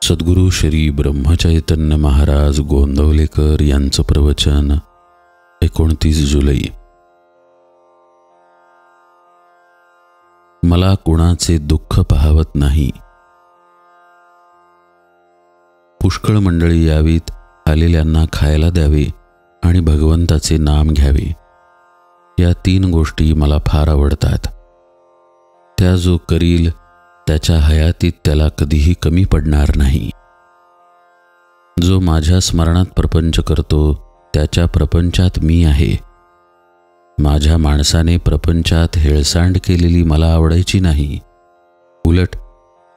सद्गुरू श्री ब्रह्मचैतन्य महाराज गोंदवलेकर यांचं प्रवचन 29 जुलै. मला कुणाचे दुःख पाहवत नाही. पुष्कळ मंडळी यावीत, आलेल्यांना खायला द्यावे आणि भगवंताचे नाम घ्यावे. या 3 गोष्टी मला फार आवडतात. त्या जो करील त्याच्या हयातीत त्याला कधीही कमी पडणार नाही. जो माझ्या स्मरणात प्रपंच करतो त्याच्या प्रपंचात मी आहे. माझ्या माणसाने प्रपंचात हेळसांड केलेली मला आवडायची नाही. उलट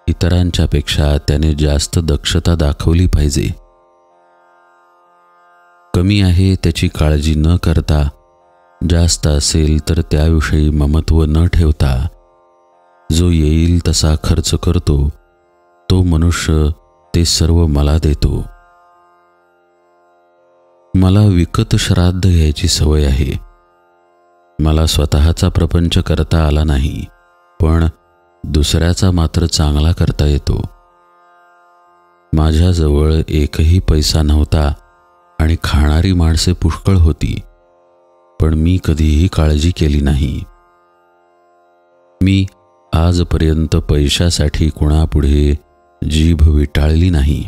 इतरांच्या पेक्षा त्याने जास्त दक्षता दाखवली पाहिजे. कमी आहे त्याची काळजी न करता, जास्त असेल तर त्याविषयी ममत्व न ठेवता, जो येईल तसा खर्च करतो तो मनुष्य ते सर्व मला देतो. मला विकत श्राद्ध घ्यायची सवय आहे. मला स्वतःचा प्रपंच करता आला नाही, पण दुसऱ्याचा मात्र चांगला करता येतो. माझ्याजवळ एकही पैसा नव्हता आणि खाणारी माणसे पुष्कळ होती, पण मी कधीही काळजी केली नाही. मी आजपर्यंत पैशासाठी कुणापुढे जीभ विटाळली नाही.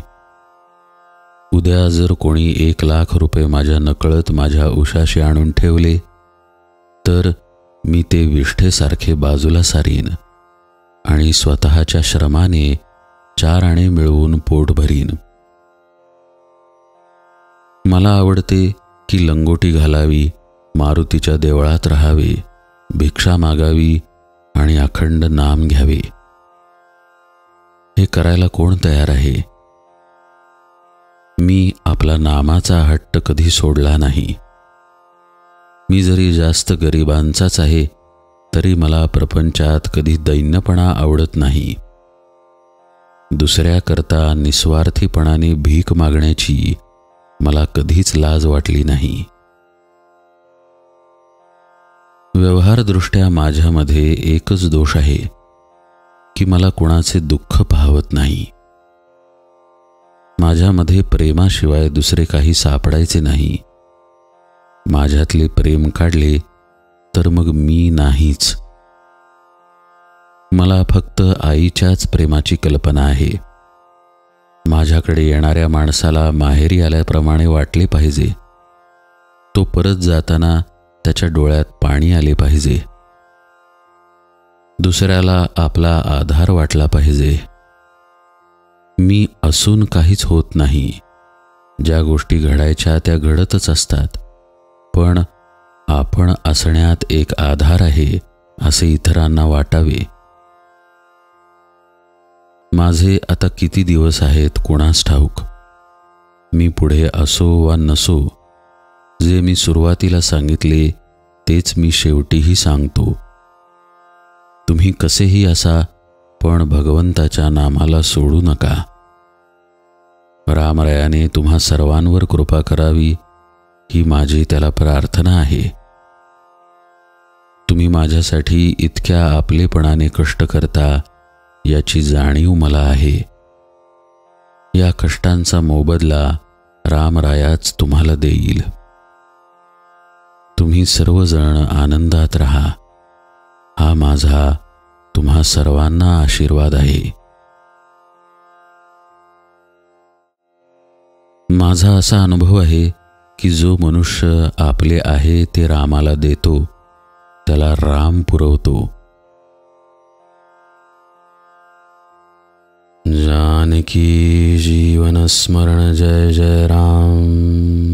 उद्या जर कोणी 1,00,000 रुपये माझ्या नकळत माझ्या उशाशी आणून ठेवले तर मी ते विष्ठेसारखे बाजूला सारीन आणि स्वतःच्या श्रमाने 4 आणे मिळवून पोट भरीन. मला आवडते की लंगोटी घालावी, मारुतीच्या देवळात राहावे, भिक्षा मागावी आणि अखंड नाम घ्यावे. हे करायला कोण तयार आहे? मी आपला नामाचा हट्ट कधी सोडला नाही. मी जरी जास्त गरिबांचाच आहे तरी मला प्रपंचात कधी दैन्यपणा आवडत नाही. दुसऱ्याकरता निस्वार्थीपणाने भीक मागण्याची मला कधीच लाज वाटली नाही. व्यवहारदृष्ट्या माझ्यामध्ये एकच दोष आहे की मला कुणाचे दुःख पाहवत नाही. माझ्यामध्ये प्रेमाशिवाय दुसरे काही सापडायचे नाही. माझ्यातले प्रेम काढले तर मग मी नाहीच. मला फक्त आईच्याच प्रेमाची कल्पना आहे. माझ्याकडे येणाऱ्या माणसाला माहेरी आल्याप्रमाणे वाटले पाहिजे. तो परत जाताना त्याच्या डोळ्यात पाणी आले पाहिजे. दुसऱ्याला आपला आधार वाटला पाहिजे. मी असून काहीच होत नाही. ज्या गोष्टी घडायच्या त्या घडतच असतात, पण आपण असण्यात एक आधार आहे असे इतरांना वाटावे. माझे आता किती दिवस आहेत कोणास ठाऊक. मी पुढे असो वा नसो, जे मी सुरुवातीला सांगितले तेच मी शेवटीही सांगतो. तुम्ही कसेही असा, पण भगवंताच्या नामाला सोडू नका. रामरायाने तुम्हा सर्वांवर कृपा करावी ही माझी त्याला प्रार्थना आहे. तुम्ही माझ्यासाठी इतक्या आपलेपणाने कष्ट करता याची जाणीव मला आहे. या कष्टांचा मोबदला रामरायाच तुम्हाला देईल. तुम्ही सर्वजण आनंदात राहा, हा माझा तुम्हा सर्वांना आशीर्वाद आहे. माझा असा अनुभव आहे की जो मनुष्य आपले आहे ते रामाला देतो त्याला राम पुरवतो. जानकी जीवन स्मरण जय जय राम.